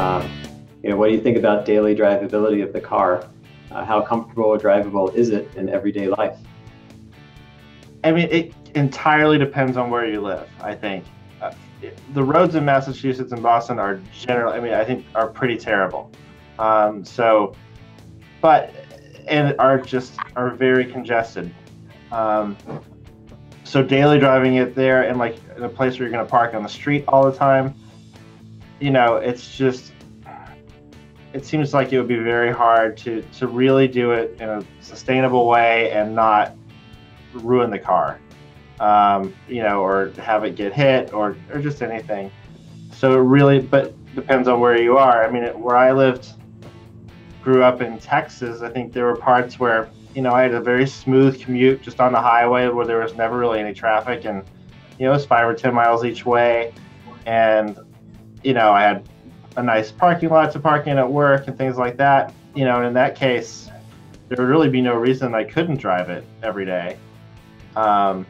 Um, what do you think about daily drivability of the car? How comfortable or drivable is it in everyday life? I mean, it entirely depends on where you live, I think. The roads in Massachusetts and Boston are generally, I mean, I think are pretty terrible. So, but, and are very congested. So daily driving it there and like in a place where you're going to park on the street all the time, it's just, it seems like it would be very hard to really do it in a sustainable way and not ruin the car, or have it get hit or just anything. So it really, but depends on where you are. I mean, where I grew up in Texas, I think there were parts where, I had a very smooth commute just on the highway where there was never really any traffic, and, it was 5 or 10 miles each way. And, I had a nice parking lot to park in at work and things like that. And in that case, there would really be no reason I couldn't drive it every day. I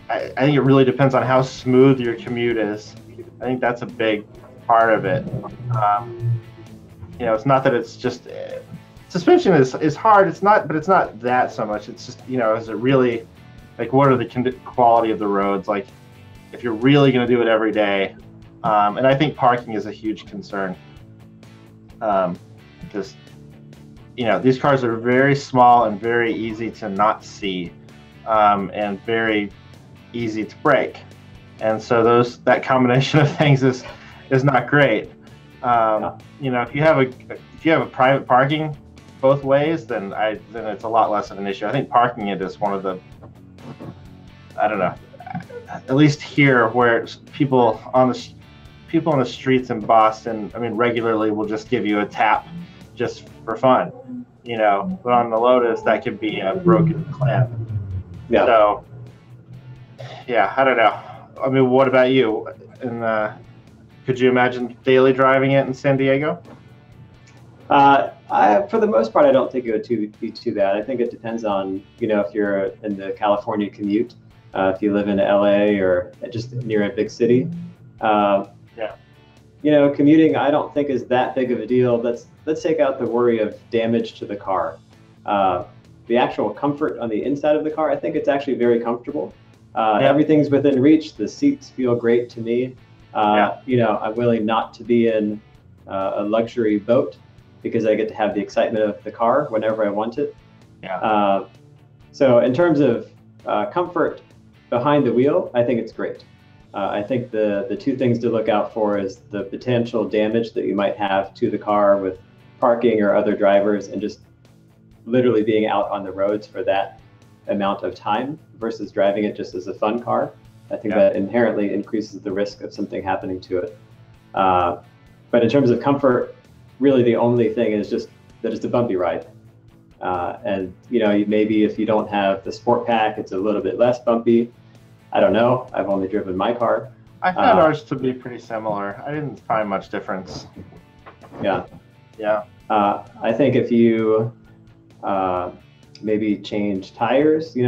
think it really depends on how smooth your commute is. I think that's a big part of it. It's not that it's just suspension is hard. It's not, but it's not that so much. It's just, is it really, like, what are the quality of the roads? Like, if you're really going to do it every day. And I think parking is a huge concern. Because, these cars are very small and very easy to not see, and very easy to break. And so that combination of things is not great. If you have a private parking both ways, then it's a lot less of an issue. I think parking it is one of the, I don't know, at least here where people on the streets in Boston, I mean, regularly will just give you a tap just for fun, but on the Lotus that could be a broken clamp. Yeah. So, yeah, I don't know. I mean, what about you? And could you imagine daily driving it in San Diego? For the most part, I don't think it would be too bad. I think it depends on, if you're in the California commute, if you live in LA or just near a big city. Commuting, I don't think is that big of a deal. Let's take out the worry of damage to the car. The actual comfort on the inside of the car, I think it's actually very comfortable. Everything's within reach. The seats feel great to me. I'm willing not to be in a luxury boat because I get to have the excitement of the car whenever I want it. So in terms of comfort behind the wheel, I think it's great. I think the two things to look out for is the potential damage that you might have to the car with parking or other drivers and just literally being out on the roads for that amount of time versus driving it just as a fun car. I think that inherently increases the risk of something happening to it. But in terms of comfort, really the only thing is just that it's a bumpy ride. And maybe if you don't have the sport pack, it's a little bit less bumpy. I don't know. I've only driven my car. I found ours to be pretty similar. I didn't find much difference. Yeah. Yeah. I think if you maybe change tires, I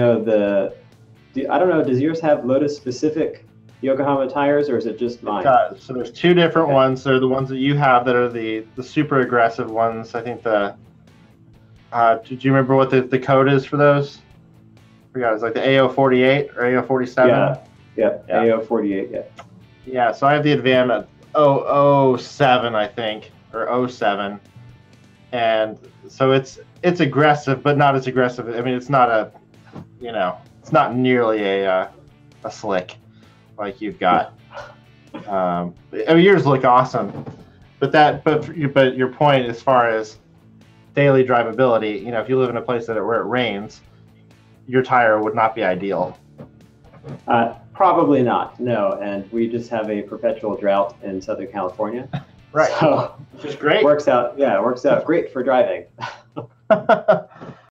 don't know, does yours have Lotus specific Yokohama tires or is it just mine? So there's two different ones. They're the ones that you have that are the super aggressive ones. I think do you remember what the code is for those? I forgot. It's like the AO48 or AO47? Yeah. AO48, yeah. Yeah, so I have the Advan 007, I think, or 07. And so it's aggressive, but not as aggressive. I mean, it's not it's not nearly a slick like you've got. I mean, yours look awesome, but your point as far as daily drivability, if you live in a place where it rains, your tire would not be ideal. Probably not, no. And we just have a perpetual drought in Southern California. Right. So which is great. Works out great for driving.